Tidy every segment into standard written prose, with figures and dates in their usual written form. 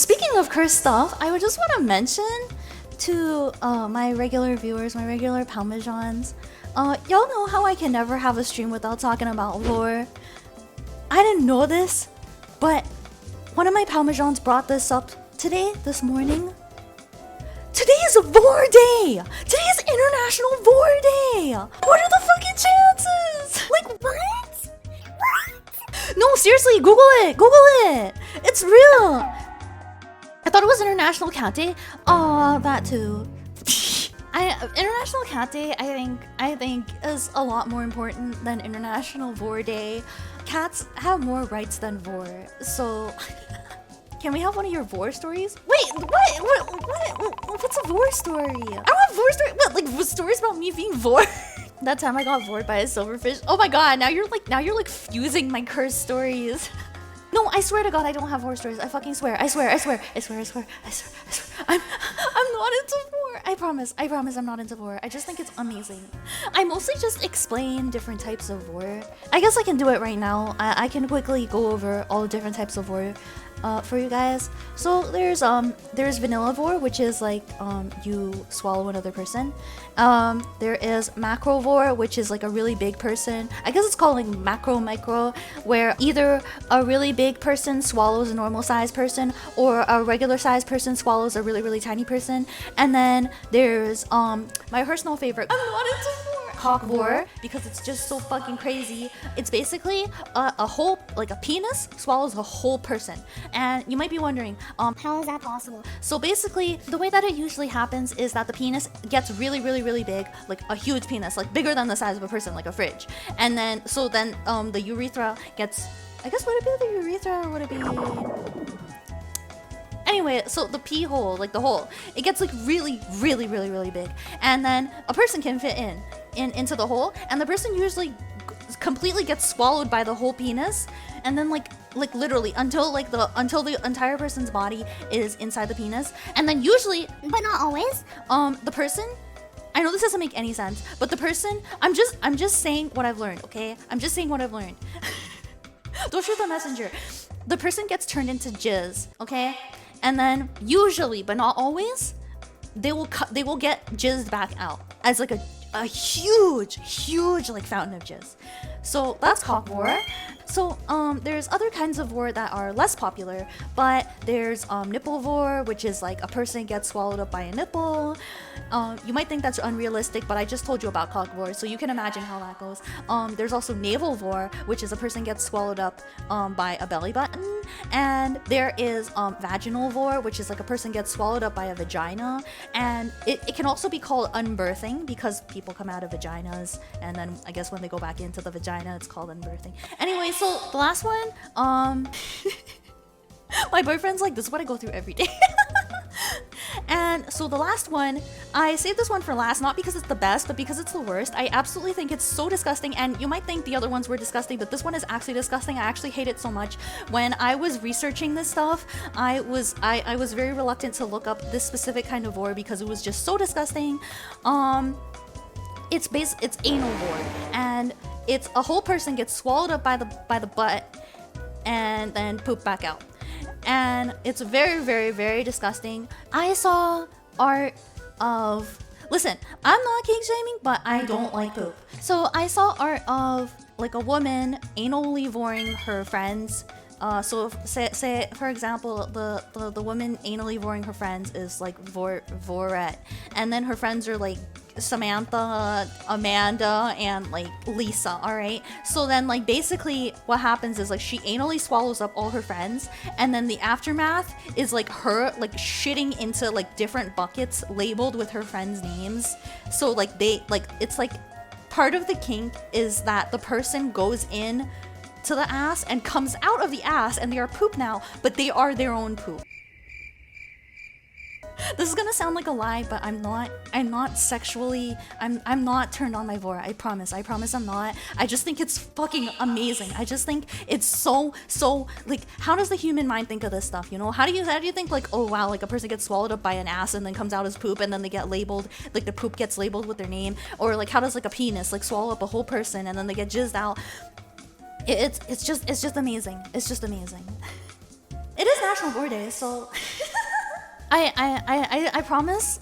Speaking of cursed stuff, I would just want to mention to my regular viewers, my regular Parmesans, y'all know how I can never have a stream without talking about vore. I didn't know this, but one of my Parmesans brought this up today, this morning. Today is a vore day! Today is International Vore Day! What are the fucking chances? Like, what? What? No, seriously, Google it! Google it! It's real! I thought it was International Cat Day. Oh, that too. International Cat Day, I think is a lot more important than International Vore Day. Cats have more rights than vore, so can we have one of your vore stories? Wait, what's a vore story? I don't have vore story. What, like stories about me being vore? That time I got vored by a silverfish. Oh my god, now you're like fusing my cursed stories. No, I swear to God, I don't have horror stories. I fucking swear. I swear. I'm not into vore. I promise I'm not into vore. I just think it's amazing. I mostly just explain different types of vore. I guess I can do it right now. I can quickly go over all the different types of vore for you guys. So there's vanilla vore, which is like you swallow another person. There is macro vore, which is like a really big person. I guess it's called like micro, where either a really big person swallows a normal sized person, or a regular sized person swallows a really tiny person. And then there's my personal favorite. I'm not into vore. Cock vore, because it's just so fucking crazy. It's basically a whole, like a penis swallows a whole person. And you might be wondering, how is that possible? So basically, the way that it usually happens is that the penis gets really big, like a huge penis, like bigger than the size of a person, like a fridge. And then, the urethra gets, I guess, would it be the urethra or would it be... Anyway, so the pee hole, like the hole, it gets like really big. And then a person can fit into the hole, and the person usually completely gets swallowed by the whole penis, and then like literally until the entire person's body is inside the penis. And then usually, but not always, the person, I know this doesn't make any sense, but the person, I'm just saying what I've learned, okay? I'm just saying what I've learned. Don't shoot the messenger. The person gets turned into jizz, okay? And then usually, but not always, they will get jizzed back out as like a huge like fountain of jizz. So that's cock vore. So there's other kinds of vore that are less popular, but there's nipple vore, which is like a person gets swallowed up by a nipple. You might think that's unrealistic, but I just told you about cock vore, so you can imagine how that goes. There's also navel vore, which is a person gets swallowed up by a belly button. And there is vaginal vore, which is like a person gets swallowed up by a vagina. And it can also be called unbirthing, because people come out of vaginas, and then I guess when they go back into the vagina, it's called unbirthing. Anyway, so the last one, my boyfriend's like, this is what I go through every day. And so the last one, I saved this one for last, not because it's the best, but because it's the worst. I absolutely think it's so disgusting, and you might think the other ones were disgusting, but this one is actually disgusting. I actually hate it so much. When I was researching this stuff, I was very reluctant to look up this specific kind of vore because it was just so disgusting. It's anal vore, and it's a whole person gets swallowed up by the butt and then poop back out. And it's very disgusting. I saw art of... Listen, I'm not kink shaming, but I don't like poop. So I saw art of like a woman anally voring her friends. So say for example, the woman anally voring her friends is like Vorette, and then her friends are like Samantha, Amanda, and like Lisa. All right, so then like basically what happens is like she anally swallows up all her friends, and then the aftermath is like her like shitting into like different buckets labeled with her friends' names. So like it's like part of the kink is that the person goes in to the ass and comes out of the ass, and they are poop now, but they are their own poop. This is gonna sound like a lie, but I'm not sexually, I'm not turned on by vore. I promise I'm not. I just think it's fucking amazing. I just think it's so like, how does the human mind think of this stuff, you know? How do you think like, oh wow, like a person gets swallowed up by an ass and then comes out as poop, and then they get labeled, like the poop gets labeled with their name? Or like, how does like a penis like swallow up a whole person and then they get jizzed out? It's just amazing. It's just amazing. It is National Vore Day, so I promise.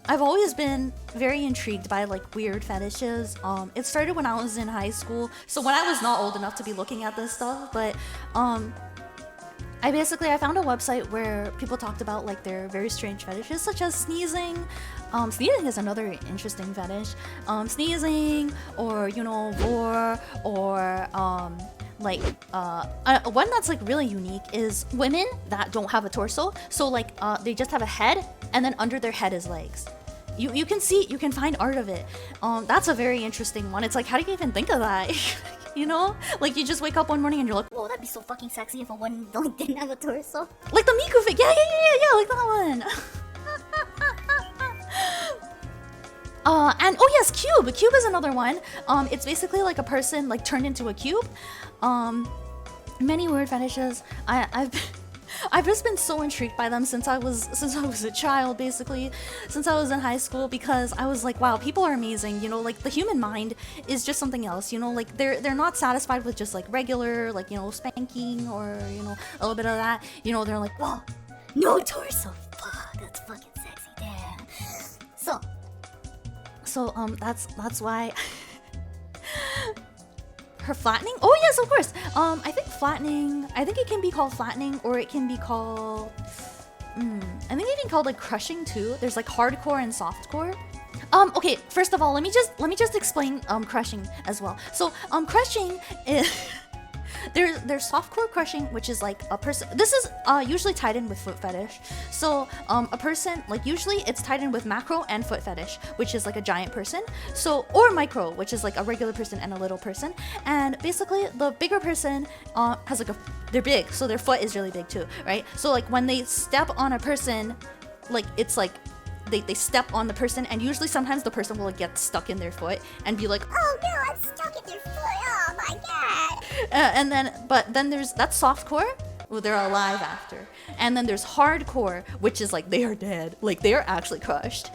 I've always been very intrigued by like weird fetishes. It started when I was in high school, so when I was not old enough to be looking at this stuff. But I found a website where people talked about like their very strange fetishes, such as sneezing. Sneezing is another interesting fetish. Sneezing, or vore, or one that's like really unique is women that don't have a torso. So like they just have a head, and then under their head is legs. You can find art of it. That's a very interesting one. It's like, how do you even think of that? Like you just wake up one morning and you're like, whoa, that'd be so fucking sexy if a woman didn't have a torso. Like the Miku fig. Yeah, like that one. And oh yes, cube. Cube is another one. It's basically like a person like turned into a cube. Many weird fetishes. I've just been so intrigued by them since I was a child, basically, since I was in high school, because I was like, wow, people are amazing. Like the human mind is just something else. Like they're not satisfied with just like regular, like spanking or a little bit of that. They're like, whoa, no torso. Fuck, that's fucking sexy, damn. So that's why. Her flattening? Oh yes, of course. I think flattening. I think it can be called flattening, or it can be called. I think it can be called like crushing too. There's like hardcore and softcore. Okay. First of all, let me just explain crushing as well. So crushing is. There's softcore crushing, which is like a person. This is usually tied in with foot fetish. So a person, like usually it's tied in with macro and foot fetish, which is like a giant person. So or micro, which is like a regular person and a little person. And basically the bigger person has like they're big, so their foot is really big too, right? So like when they step on a person, like it's like they step on the person, and usually sometimes the person will like get stuck in their foot and be like, oh no, I'm stuck in their foot. Oh my god. But then there's that's softcore. Well, they're alive after. And then there's hardcore, which is like they are dead, like they are actually crushed.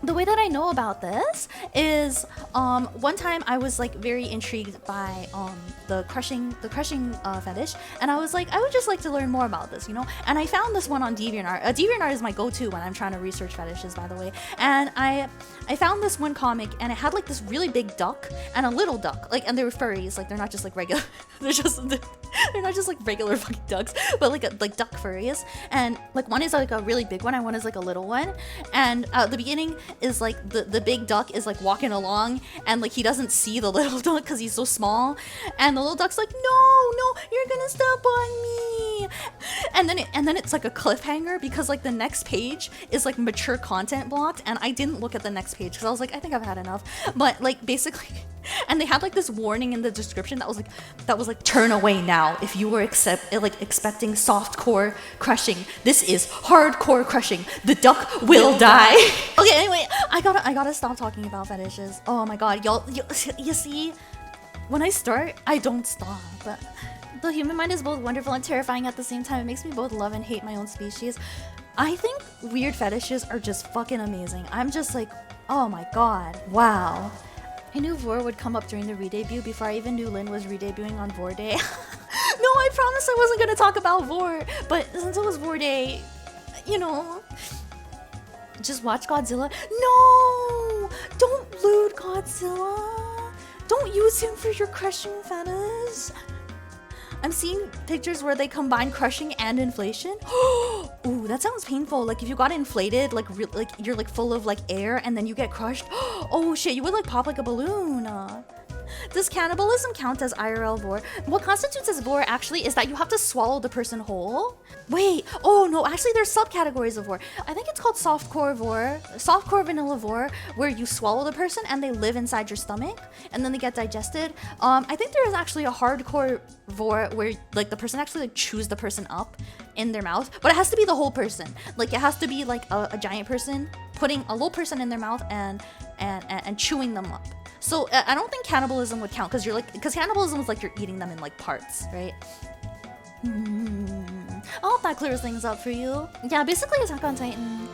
The way that I know about this is one time I was like very intrigued by the crushing fetish, and I was like, I would just like to learn more about this, and I found this one on DeviantArt. DeviantArt is my go-to when I'm trying to research fetishes, by the way. And I found this one comic, and it had like this really big duck and a little duck, like, and they were furries, like they're not just like regular they're not just like regular fucking ducks, but like duck furries. And like one is like a really big one and one is like a little one. And the beginning is like the big duck is like walking along, and like he doesn't see the little duck because he's so small, and the little duck's like, no, you're gonna step on me. And then it's like a cliffhanger, because like the next page is like mature content blocked, and I didn't look at the next page because I was like, I think I've had enough. But like basically, and they had like this warning in the description that was like turn away now if you were expecting softcore crushing. This is hardcore crushing. The duck will die. Okay, anyway, I gotta stop talking about fetishes. Oh my god, y'all, you see, when I start, I don't stop. The human mind is both wonderful and terrifying at the same time. It makes me both love and hate my own species. I think weird fetishes are just fucking amazing. I'm just like, oh my god, wow. I knew Vore would come up during the re-debut before I even knew Lynn was re-debuting on Vore Day. No, I promised I wasn't gonna talk about Vore, but since it was Vore Day, just watch Godzilla. No! Don't loot Godzilla! Don't use him for your crushing fetish! I'm seeing pictures where they combine crushing and inflation. Ooh, that sounds painful. Like if you got inflated, like you're like full of like air, and then you get crushed. Oh shit, you would like pop like a balloon. Does cannibalism count as IRL vore? What constitutes as vore actually is that you have to swallow the person whole. Wait, oh no, actually there's subcategories of vore. I think it's called softcore vore, softcore vanilla vore, where you swallow the person and they live inside your stomach and then they get digested. I think there is actually a hardcore vore where like the person actually like chews the person up in their mouth, but it has to be the whole person. Like it has to be like a giant person putting a little person in their mouth and chewing them up. So I don't think cannibalism would count, because cannibalism is like you're eating them in like parts, right? I hope that clears things up for you. Yeah, basically Attack on Titan